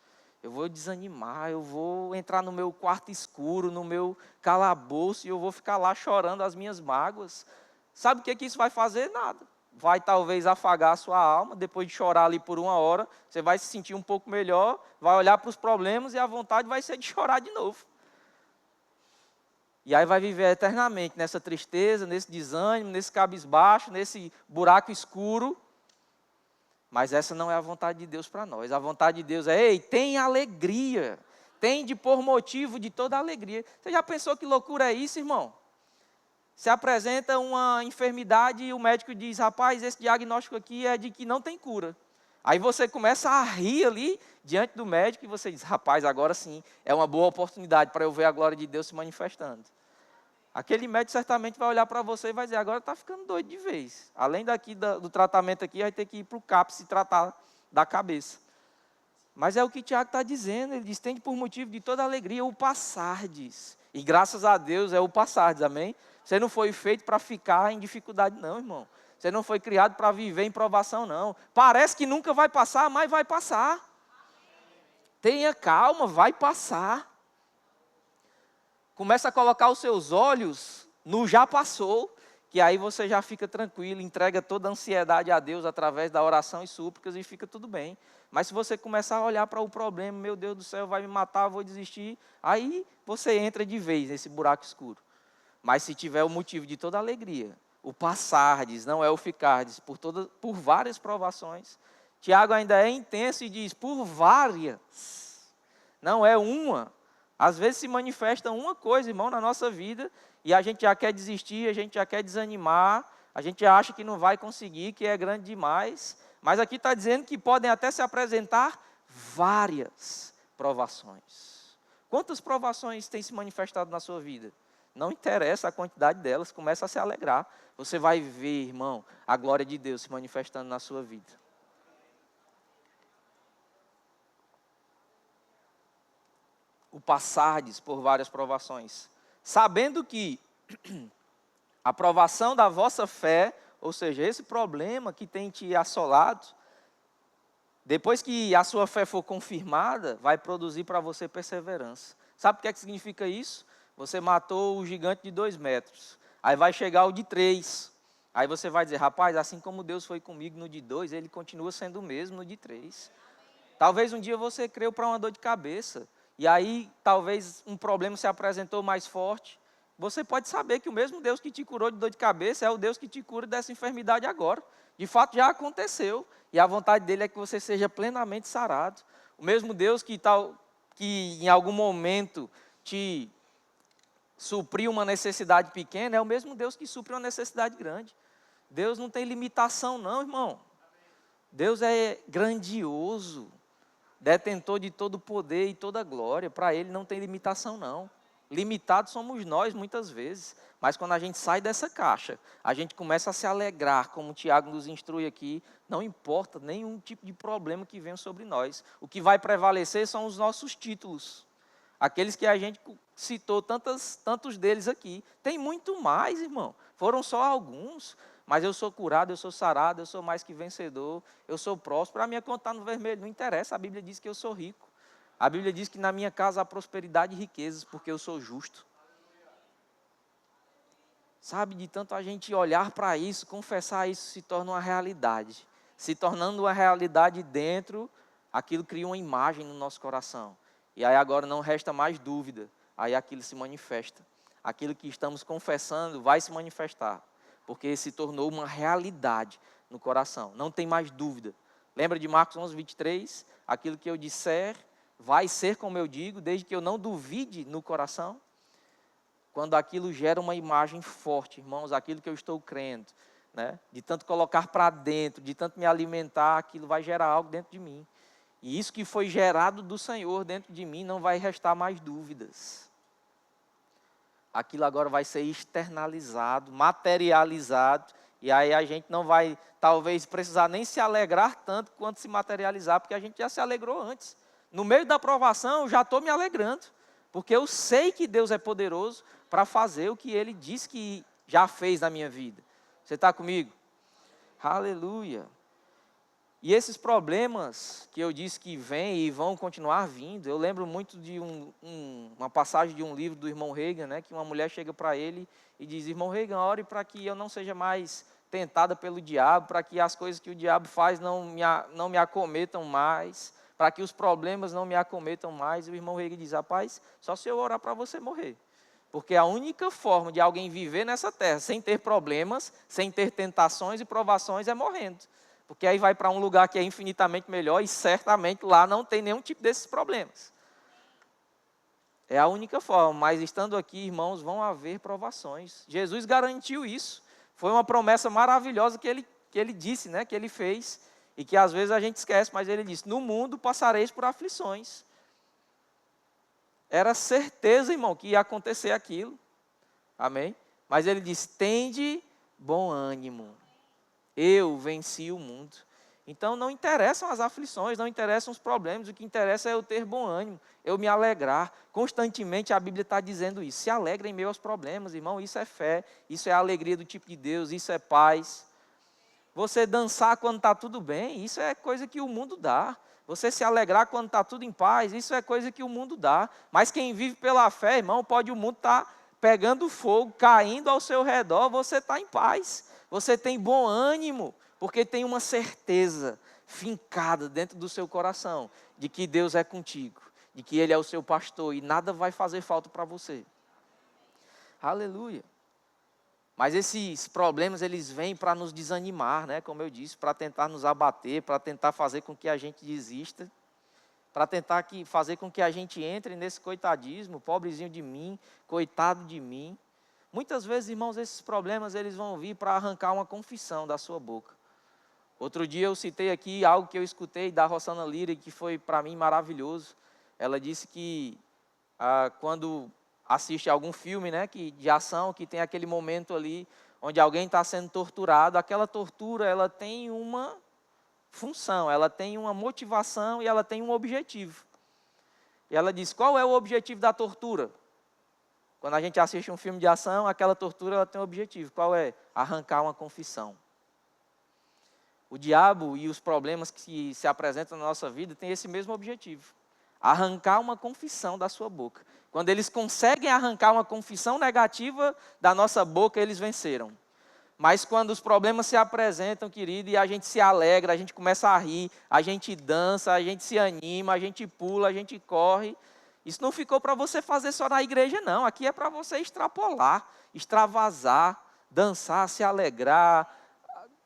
Eu vou desanimar, eu vou entrar no meu quarto escuro, no meu calabouço e eu vou ficar lá chorando as minhas mágoas. Sabe o que isso vai fazer? Nada. Vai talvez afagar a sua alma, depois de chorar ali por 1 hora, você vai se sentir um pouco melhor, vai olhar para os problemas e a vontade vai ser de chorar de novo. E aí vai viver eternamente nessa tristeza, nesse desânimo, nesse cabisbaixo, nesse buraco escuro. Mas essa não é a vontade de Deus para nós. A vontade de Deus é, ei, tem alegria. Tem de por motivo de toda alegria. Você já pensou que loucura é isso, irmão? Se apresenta uma enfermidade e o médico diz, rapaz, esse diagnóstico aqui é de que não tem cura. Aí você começa a rir ali diante do médico e você diz, rapaz, agora sim, é uma boa oportunidade para eu ver a glória de Deus se manifestando. Aquele médico certamente vai olhar para você e vai dizer, agora está ficando doido de vez. Além daqui do tratamento aqui, vai ter que ir para o CAP se tratar da cabeça. Mas é o que Tiago está dizendo, ele diz, tende por motivo de toda alegria o passardes. E graças a Deus é o passardes, amém? Você não foi feito para ficar em dificuldade não, irmão. Você não foi criado para viver em provação não. Parece que nunca vai passar, mas vai passar. Tenha calma, vai passar. Começa a colocar os seus olhos no já passou, que aí você já fica tranquilo, entrega toda a ansiedade a Deus através da oração e súplicas e fica tudo bem. Mas se você começar a olhar para o problema, meu Deus do céu, vai me matar, vou desistir, aí você entra de vez nesse buraco escuro. Mas se tiver o motivo de toda alegria, o passardes, não é o ficardes, por várias provações. Tiago ainda é intenso e diz, por várias, não é uma. Às vezes se manifesta uma coisa, irmão, na nossa vida, e a gente já quer desistir, a gente já quer desanimar, a gente já acha que não vai conseguir, que é grande demais. Mas aqui está dizendo que podem até se apresentar várias provações. Quantas provações têm se manifestado na sua vida? Não interessa a quantidade delas, começa a se alegrar. Você vai ver, irmão, a glória de Deus se manifestando na sua vida. O passardes por várias provações, sabendo que a provação da vossa fé, ou seja, esse problema que tem te assolado, depois que a sua fé for confirmada, vai produzir para você perseverança. Sabe o que significa isso? Você matou o gigante de 2 metros, aí vai chegar o de 3, aí você vai dizer, rapaz, assim como Deus foi comigo no de 2, Ele continua sendo o mesmo no de 3. Talvez um dia você creu para uma dor de cabeça, e aí talvez um problema se apresentou mais forte. Você pode saber que o mesmo Deus que te curou de dor de cabeça é o Deus que te cura dessa enfermidade agora. De fato já aconteceu, e a vontade dele é que você seja plenamente sarado. O mesmo Deus que em algum momento te supriu uma necessidade pequena, é o mesmo Deus que supre uma necessidade grande. Deus não tem limitação não, irmão. Deus é grandioso, detentor de todo o poder e toda a glória. Para Ele não tem limitação não. Limitados somos nós muitas vezes, mas quando a gente sai dessa caixa, a gente começa a se alegrar, como o Tiago nos instrui aqui, não importa nenhum tipo de problema que venha sobre nós. O que vai prevalecer são os nossos títulos, aqueles que a gente citou, tantos deles aqui. Tem muito mais, irmão, foram só alguns, mas eu sou curado, eu sou sarado, eu sou mais que vencedor, eu sou próspero. A minha conta está no vermelho, não interessa, a Bíblia diz que eu sou rico. A Bíblia diz que na minha casa há prosperidade e riquezas, porque eu sou justo. Sabe, de tanto a gente olhar para isso, confessar isso, se torna uma realidade. Se tornando uma realidade dentro, aquilo cria uma imagem no nosso coração. E aí agora não resta mais dúvida, aí aquilo se manifesta. Aquilo que estamos confessando vai se manifestar, porque se tornou uma realidade no coração. Não tem mais dúvida. Lembra de Marcos 11:23? Aquilo que eu disser vai ser como eu digo, desde que eu não duvide no coração. Quando aquilo gera uma imagem forte, irmãos, aquilo que eu estou crendo, né? De tanto colocar para dentro, de tanto me alimentar, aquilo vai gerar algo dentro de mim. E isso que foi gerado do Senhor dentro de mim, não vai restar mais dúvidas. Aquilo agora vai ser externalizado, materializado, e aí a gente não vai, talvez, precisar nem se alegrar tanto quanto se materializar, porque a gente já se alegrou antes. No meio da provação, eu já estou me alegrando, porque eu sei que Deus é poderoso para fazer o que Ele disse que já fez na minha vida. Você está comigo? Aleluia. E esses problemas que eu disse que vêm e vão continuar vindo, eu lembro muito de uma passagem de um livro do irmão Reagan, né, que uma mulher chega para ele e diz, irmão Reagan, ore para que eu não seja mais tentada pelo diabo, para que as coisas que o diabo faz não me acometam mais, para que os problemas não me acometam mais. E o irmão Reagan diz, rapaz, só se eu orar para você morrer. Porque a única forma de alguém viver nessa terra sem ter problemas, sem ter tentações e provações é morrendo. Porque aí vai para um lugar que é infinitamente melhor e certamente lá não tem nenhum tipo desses problemas. É a única forma, mas estando aqui, irmãos, vão haver provações. Jesus garantiu isso. Foi uma promessa maravilhosa que ele disse, né, que ele fez, e que às vezes a gente esquece, mas ele disse: no mundo passareis por aflições. Era certeza, irmão, que ia acontecer aquilo. Amém? Mas ele disse: tende bom ânimo. Eu venci o mundo. Então não interessam as aflições, não interessam os problemas. O que interessa é eu ter bom ânimo, eu me alegrar. Constantemente a Bíblia está dizendo isso. Se alegra em meio aos problemas, irmão. Isso é fé, isso é a alegria do tipo de Deus, isso é paz. Você dançar quando está tudo bem, isso é coisa que o mundo dá. Você se alegrar quando está tudo em paz, isso é coisa que o mundo dá. Mas quem vive pela fé, irmão, pode o mundo estar pegando fogo, caindo ao seu redor, você está em paz. Você tem bom ânimo, porque tem uma certeza fincada dentro do seu coração de que Deus é contigo, de que Ele é o seu pastor e nada vai fazer falta para você. Aleluia. Mas esses problemas, eles vêm para nos desanimar, né? Como eu disse, para tentar nos abater, para tentar fazer com que a gente desista, para tentar fazer com que a gente entre nesse coitadismo, pobrezinho de mim, coitado de mim. Muitas vezes, irmãos, esses problemas, eles vão vir para arrancar uma confissão da sua boca. Outro dia eu citei aqui algo que eu escutei da Rosana Lira, que foi para mim maravilhoso. Ela disse que quando assiste algum filme, né, de ação, que tem aquele momento ali onde alguém está sendo torturado, aquela tortura, ela tem uma função, ela tem uma motivação e ela tem um objetivo. E ela diz: qual é o objetivo da tortura? Quando a gente assiste um filme de ação, aquela tortura ela tem um objetivo. Qual é? Arrancar uma confissão. O diabo e os problemas que se apresentam na nossa vida têm esse mesmo objetivo. Arrancar uma confissão da sua boca. Quando eles conseguem arrancar uma confissão negativa da nossa boca, eles venceram. Mas quando os problemas se apresentam, querido, e a gente se alegra, a gente começa a rir, a gente dança, a gente se anima, a gente pula, a gente corre. Isso não ficou para você fazer só na igreja, não. Aqui é para você extrapolar, extravasar, dançar, se alegrar,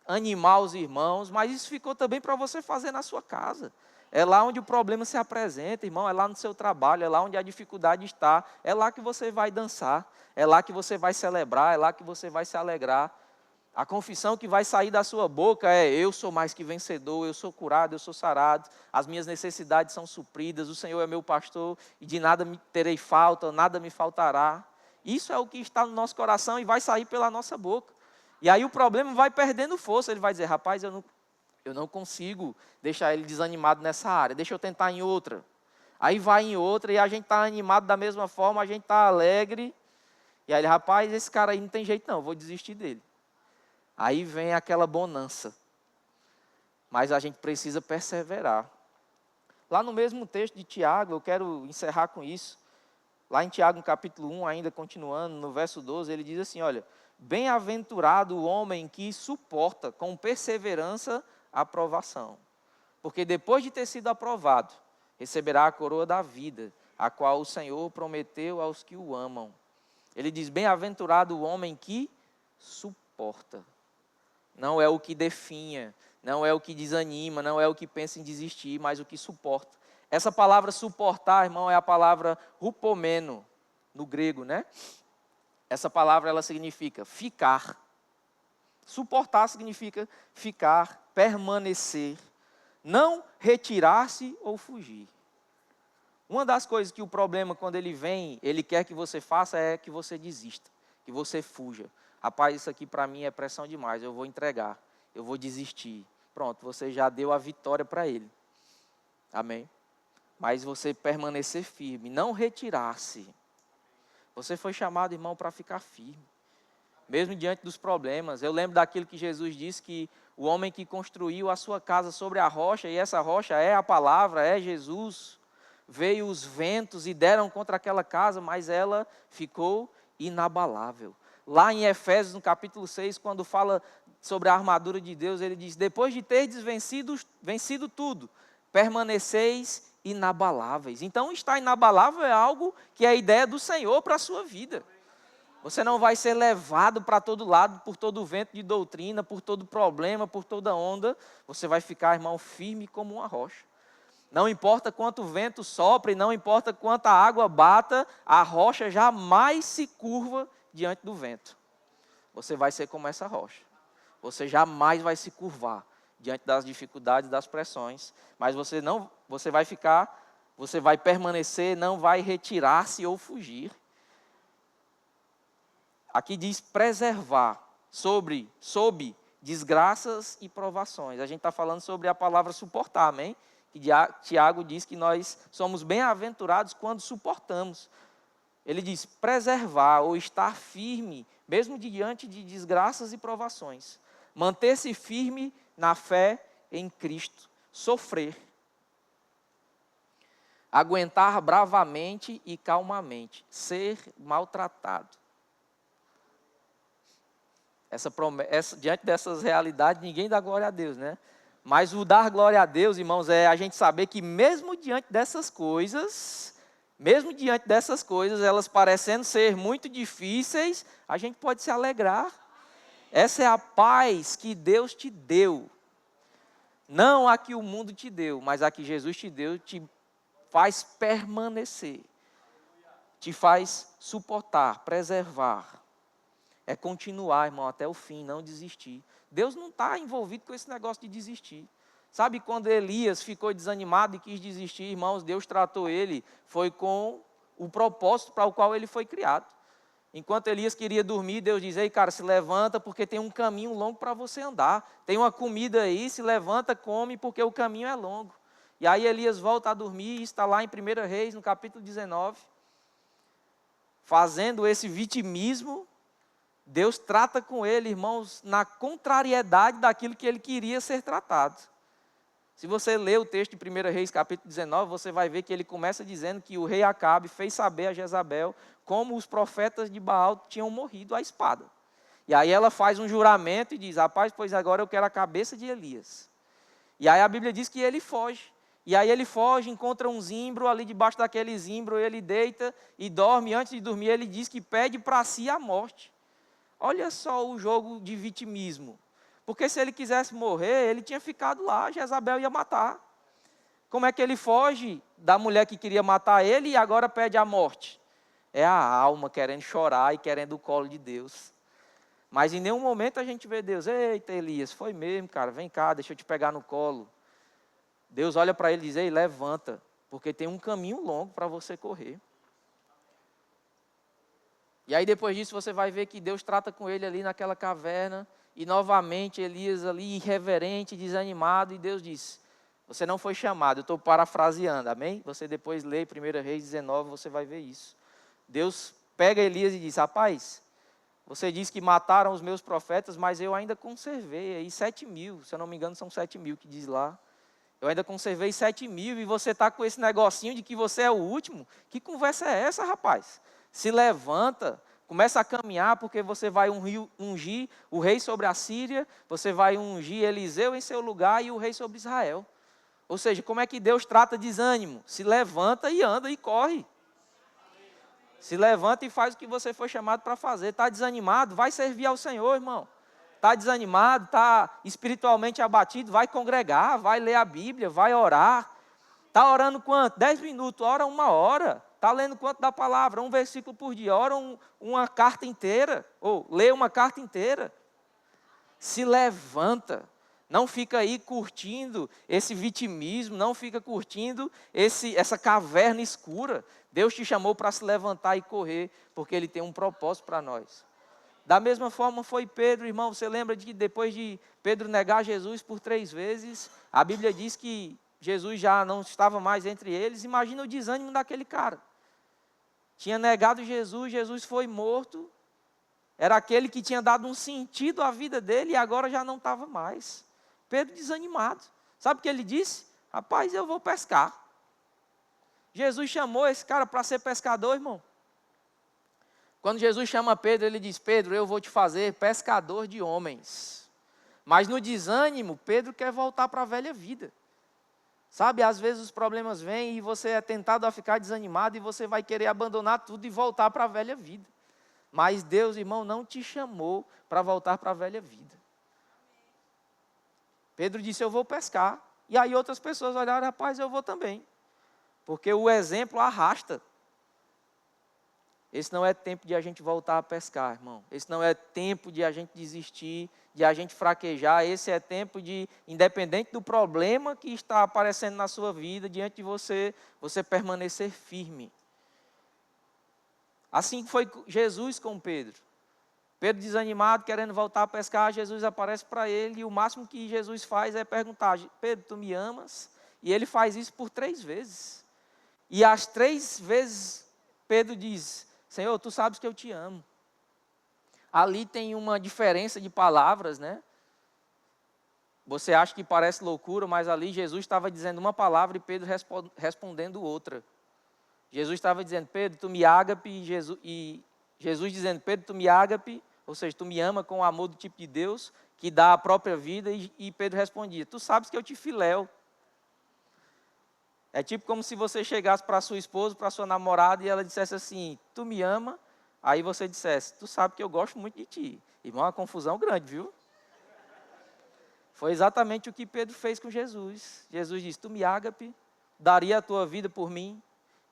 animar os irmãos. Mas isso ficou também para você fazer na sua casa. É lá onde o problema se apresenta, irmão, é lá no seu trabalho, é lá onde a dificuldade está, é lá que você vai dançar, é lá que você vai celebrar, é lá que você vai se alegrar. A confissão que vai sair da sua boca é: eu sou mais que vencedor, eu sou curado, eu sou sarado, as minhas necessidades são supridas, o Senhor é meu pastor e de nada me terei falta, nada me faltará. Isso é o que está no nosso coração e vai sair pela nossa boca. E aí o problema vai perdendo força, ele vai dizer: rapaz, eu não consigo deixar ele desanimado nessa área, deixa eu tentar em outra. Aí vai em outra e a gente está animado da mesma forma, a gente está alegre. E aí ele: rapaz, esse cara aí não tem jeito não, eu vou desistir dele. Aí vem aquela bonança. Mas a gente precisa perseverar. Lá no mesmo texto de Tiago, eu quero encerrar com isso. Lá em Tiago, no capítulo 1, ainda continuando, no verso 12, ele diz assim: olha, bem-aventurado o homem que suporta com perseverança a provação. Porque depois de ter sido aprovado, receberá a coroa da vida, a qual o Senhor prometeu aos que o amam. Ele diz: bem-aventurado o homem que suporta. Não é o que definha, não é o que desanima, não é o que pensa em desistir, mas o que suporta. Essa palavra suportar, irmão, é a palavra hupomeno, no grego, né? Essa palavra, ela significa ficar. Suportar significa ficar, permanecer, não retirar-se ou fugir. Uma das coisas que o problema, quando ele vem, ele quer que você faça é que você desista, que você fuja. Rapaz, isso aqui para mim é pressão demais, eu vou entregar, eu vou desistir. Pronto, você já deu a vitória para ele. Amém? Mas você permanecer firme, não retirar-se. Você foi chamado, irmão, para ficar firme. Mesmo diante dos problemas. Eu lembro daquilo que Jesus disse, que o homem que construiu a sua casa sobre a rocha, e essa rocha é a palavra, é Jesus. Veio os ventos e deram contra aquela casa, mas ela ficou inabalável. Lá em Efésios, no capítulo 6, quando fala sobre a armadura de Deus, ele diz: depois de terdes vencido tudo, permaneceis inabaláveis. Então, estar inabalável é algo que é a ideia do Senhor para a sua vida. Você não vai ser levado para todo lado, por todo vento de doutrina, por todo problema, por toda onda. Você vai ficar, irmão, firme como uma rocha. Não importa quanto vento sopre, não importa quanta água bata, a rocha jamais se curva diante do vento. Você vai ser como essa rocha. Você jamais vai se curvar diante das dificuldades, das pressões. Mas você vai permanecer, não vai retirar-se ou fugir. Aqui diz preservar, sob desgraças e provações. A gente está falando sobre a palavra suportar, amém? Que Tiago diz que nós somos bem-aventurados quando suportamos. Ele diz preservar ou estar firme, mesmo diante de desgraças e provações. Manter-se firme na fé em Cristo. Sofrer. Aguentar bravamente e calmamente. Ser maltratado. Diante dessas realidades, ninguém dá glória a Deus, né? Mas o dar glória a Deus, irmãos, é a gente saber que mesmo diante dessas coisas, elas parecendo ser muito difíceis, a gente pode se alegrar. Essa é a paz que Deus te deu. Não a que o mundo te deu, mas a que Jesus te deu, te faz permanecer. Te faz suportar, preservar. É continuar, irmão, até o fim, não desistir. Deus não está envolvido com esse negócio de desistir. Sabe quando Elias ficou desanimado e quis desistir, irmãos, Deus tratou ele, foi com o propósito para o qual ele foi criado. Enquanto Elias queria dormir, Deus diz, ei cara, se levanta porque tem um caminho longo para você andar. Tem uma comida aí, se levanta, come porque o caminho é longo. E aí Elias volta a dormir e está lá em 1 Reis, no capítulo 19, fazendo esse vitimismo. Deus trata com ele, irmãos, na contrariedade daquilo que ele queria ser tratado. Se você ler o texto de 1 Reis, capítulo 19, você vai ver que ele começa dizendo que o rei Acabe fez saber a Jezabel como os profetas de Baal tinham morrido à espada. E aí ela faz um juramento e diz, rapaz, pois agora eu quero a cabeça de Elias. E aí a Bíblia diz que ele foge. E aí ele foge, encontra um zimbro, ali debaixo daquele zimbro ele deita e dorme. Antes de dormir ele diz que pede para si a morte. Olha só o jogo de vitimismo. Porque se ele quisesse morrer, ele tinha ficado lá, Jezabel ia matar. Como é que ele foge da mulher que queria matar ele e agora pede a morte? É a alma querendo chorar e querendo o colo de Deus. Mas em nenhum momento a gente vê Deus, eita Elias, foi mesmo, cara, vem cá, deixa eu te pegar no colo. Deus olha para ele e diz, ei, levanta, porque tem um caminho longo para você correr. E aí depois disso você vai ver que Deus trata com ele ali naquela caverna. E novamente Elias ali irreverente, desanimado. E Deus diz, você não foi chamado. Eu estou parafraseando, amém? Você depois lê 1 Reis 19, você vai ver isso. Deus pega Elias e diz, rapaz, você diz que mataram os meus profetas, mas eu ainda conservei aí 7.000. Se eu não me engano são 7.000 que diz lá. Eu ainda conservei 7.000 e você está com esse negocinho de que você é o último. Que conversa é essa, rapaz? Se levanta, começa a caminhar, porque você vai ungir o rei sobre a Síria, você vai ungir Eliseu em seu lugar e o rei sobre Israel. Ou seja, como é que Deus trata desânimo? Se levanta e anda e corre. Se levanta e faz o que você foi chamado para fazer. Está desanimado? Vai servir ao Senhor, irmão. Está desanimado, está espiritualmente abatido? Vai congregar, vai ler a Bíblia, vai orar. Está orando quanto? 10 minutos, ora 1 hora. Está lendo quanto da palavra? Um versículo por dia. Ora uma carta inteira. Ou lê uma carta inteira. Se levanta. Não fica aí curtindo esse vitimismo. Não fica curtindo essa caverna escura. Deus te chamou para se levantar e correr. Porque Ele tem um propósito para nós. Da mesma forma foi Pedro, irmão. Você lembra de que depois de Pedro negar Jesus por 3 vezes, a Bíblia diz que Jesus já não estava mais entre eles. Imagina o desânimo daquele cara. Tinha negado Jesus, Jesus foi morto. Era aquele que tinha dado um sentido à vida dele e agora já não estava mais. Pedro desanimado. Sabe o que ele disse? Rapaz, eu vou pescar. Jesus chamou esse cara para ser pescador, irmão. Quando Jesus chama Pedro, ele diz, Pedro, eu vou te fazer pescador de homens. Mas no desânimo, Pedro quer voltar para a velha vida. Sabe, às vezes os problemas vêm e você é tentado a ficar desanimado e você vai querer abandonar tudo e voltar para a velha vida. Mas Deus, irmão, não te chamou para voltar para a velha vida. Pedro disse, eu vou pescar. E aí outras pessoas olharam, rapaz, eu vou também. Porque o exemplo arrasta. Esse não é tempo de a gente voltar a pescar, irmão. Esse não é tempo de a gente desistir, de a gente fraquejar. Esse é tempo de, independente do problema que está aparecendo na sua vida, diante de você, você permanecer firme. Assim foi Jesus com Pedro. Pedro desanimado, querendo voltar a pescar, Jesus aparece para ele e o máximo que Jesus faz é perguntar, Pedro, tu me amas? E ele faz isso por 3 vezes. E as 3 vezes Pedro diz, Senhor, tu sabes que eu te amo. Ali tem uma diferença de palavras, né? Você acha que parece loucura, mas ali Jesus estava dizendo uma palavra e Pedro respondendo outra. Jesus estava dizendo, Pedro, tu me ágape, e Jesus dizendo, Pedro, tu me ágape, ou seja, tu me ama com o amor do tipo de Deus, que dá a própria vida, e Pedro respondia, tu sabes que eu te filéu. É tipo como se você chegasse para sua esposa, para sua namorada, e ela dissesse assim, tu me ama, aí você dissesse, tu sabe que eu gosto muito de ti. Irmão, é uma confusão grande, viu? Foi exatamente o que Pedro fez com Jesus. Jesus disse, tu me ágape, daria a tua vida por mim?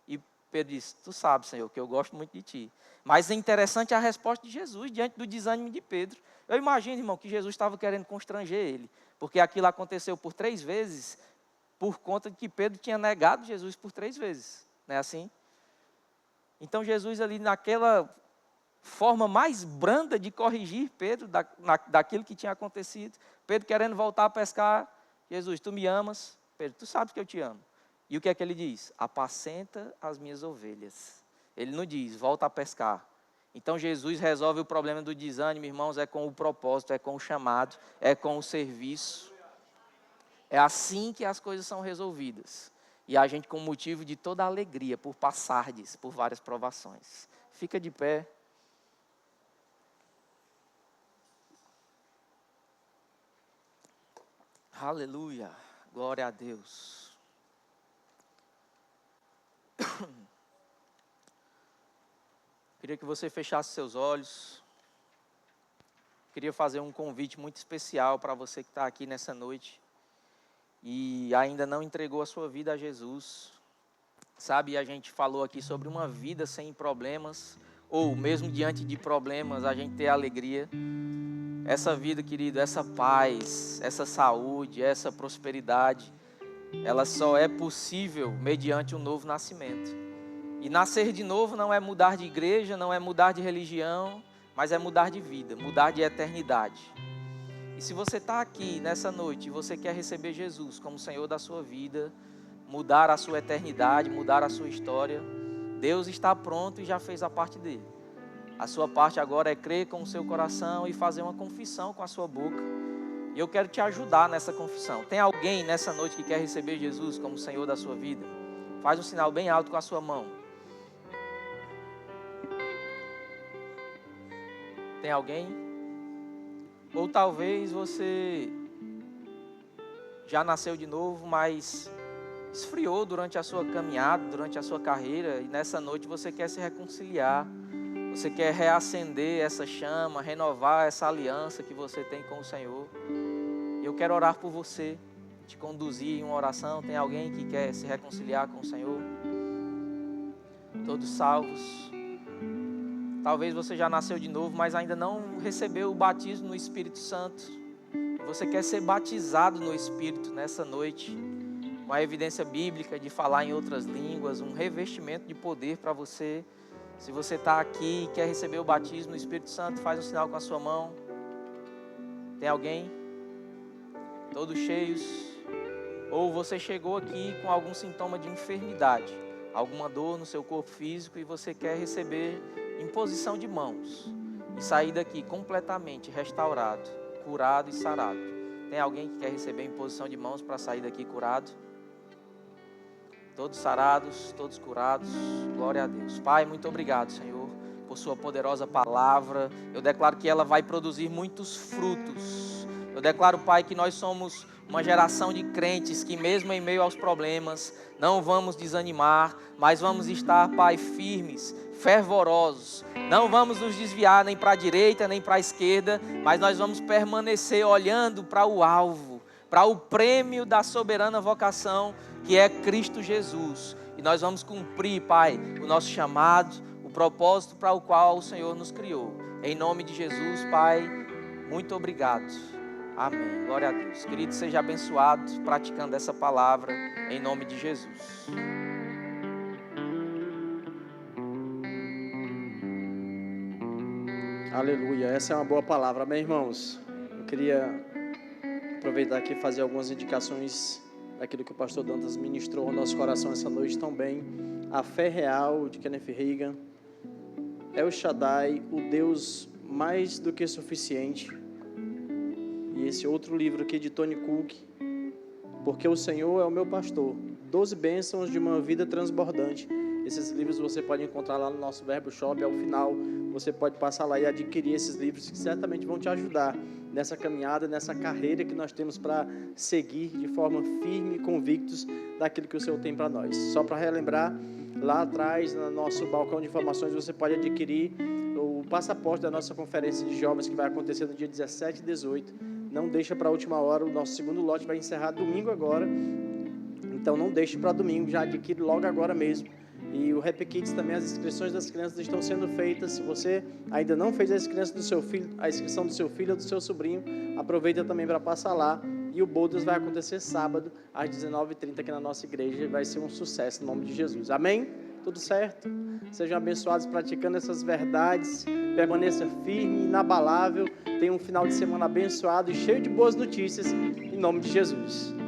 E Pedro disse, tu sabes, Senhor, que eu gosto muito de ti. Mas é interessante a resposta de Jesus diante do desânimo de Pedro. Eu imagino, irmão, que Jesus estava querendo constranger ele, porque aquilo aconteceu por 3 vezes, por conta de que Pedro tinha negado Jesus por 3 vezes. Não é assim? Então Jesus ali naquela forma mais branda de corrigir Pedro daquilo que tinha acontecido. Pedro querendo voltar a pescar. Jesus, tu me amas? Pedro, tu sabes que eu te amo. E o que é que ele diz? Apacenta as minhas ovelhas. Ele não diz, volta a pescar. Então Jesus resolve o problema do desânimo, irmãos, é com o propósito, é com o chamado, é com o serviço. É assim que as coisas são resolvidas. E a gente com motivo de toda a alegria por passardes por várias provações. Fica de pé. Aleluia. Glória a Deus. Queria que você fechasse seus olhos. Queria fazer um convite muito especial para você que está aqui nessa noite e ainda não entregou a sua vida a Jesus. Sabe, a gente falou aqui sobre uma vida sem problemas, ou mesmo diante de problemas, a gente ter alegria. Essa vida, querido, essa paz, essa saúde, essa prosperidade, ela só é possível mediante um novo nascimento. E nascer de novo não é mudar de igreja, não é mudar de religião, mas é mudar de vida, mudar de eternidade. E se você está aqui nessa noite e você quer receber Jesus como Senhor da sua vida, mudar a sua eternidade, mudar a sua história, Deus está pronto e já fez a parte dele. A sua parte agora é crer com o seu coração e fazer uma confissão com a sua boca. E eu quero te ajudar nessa confissão. Tem alguém nessa noite que quer receber Jesus como Senhor da sua vida? Faz um sinal bem alto com a sua mão. Tem alguém? Ou talvez você já nasceu de novo, mas esfriou durante a sua caminhada, durante a sua carreira, e nessa noite você quer se reconciliar, você quer reacender essa chama, renovar essa aliança que você tem com o Senhor. Eu quero orar por você, te conduzir em uma oração. Tem alguém que quer se reconciliar com o Senhor? Todos salvos? Talvez você já nasceu de novo, mas ainda não recebeu o batismo no Espírito Santo. Você quer ser batizado no Espírito nessa noite, com a evidência bíblica de falar em outras línguas, um revestimento de poder para você. Se você está aqui e quer receber o batismo no Espírito Santo, faz um sinal com a sua mão. Tem alguém? Todos cheios? Ou você chegou aqui com algum sintoma de enfermidade, alguma dor no seu corpo físico e você quer receber imposição de mãos e sair daqui completamente restaurado, curado e sarado. Tem alguém que quer receber imposição de mãos para sair daqui curado? Todos sarados, todos curados, glória a Deus. Pai, muito obrigado, Senhor, por sua poderosa palavra. Eu declaro que ela vai produzir muitos frutos. Eu declaro, Pai, que nós somos uma geração de crentes que mesmo em meio aos problemas, não vamos desanimar, mas vamos estar, Pai, firmes, fervorosos. Não vamos nos desviar nem para a direita, nem para a esquerda, mas nós vamos permanecer olhando para o alvo, para o prêmio da soberana vocação, que é Cristo Jesus. E nós vamos cumprir, Pai, o nosso chamado, o propósito para o qual o Senhor nos criou. Em nome de Jesus, Pai, muito obrigado. Amém. Glória a Deus. Querido, seja abençoado praticando essa palavra em nome de Jesus. Aleluia. Essa é uma boa palavra, amém, irmãos? Eu queria aproveitar aqui e fazer algumas indicações daquilo que o pastor Dantas ministrou ao nosso coração essa noite também. A fé real de Kenneth Hagin. El Shaddai, o Deus mais do que suficiente. E esse outro livro aqui de Tony Cook, Porque o Senhor é o meu pastor, 12 bênçãos de uma vida transbordante. Esses livros você pode encontrar lá no nosso Verbo Shop. Ao final você pode passar lá e adquirir esses livros que certamente vão te ajudar nessa caminhada, nessa carreira que nós temos para seguir de forma firme e convictos daquilo que o Senhor tem para nós. Só para relembrar, lá atrás no nosso balcão de informações você pode adquirir o passaporte da nossa conferência de jovens que vai acontecer no dia 17 e 18. Não deixa para a última hora, o nosso segundo lote vai encerrar domingo agora. Então não deixe para domingo, já adquire logo agora mesmo. E o Happy Kids também, as inscrições das crianças estão sendo feitas. Se você ainda não fez a inscrição do seu filho, ou do seu sobrinho, aproveita também para passar lá. E o Bodas vai acontecer sábado, às 19h30 aqui na nossa igreja. Vai ser um sucesso, no nome de Jesus. Amém? Tudo certo? Sejam abençoados praticando essas verdades. Permaneça firme, inabalável. Tenha um final de semana abençoado e cheio de boas notícias, em nome de Jesus.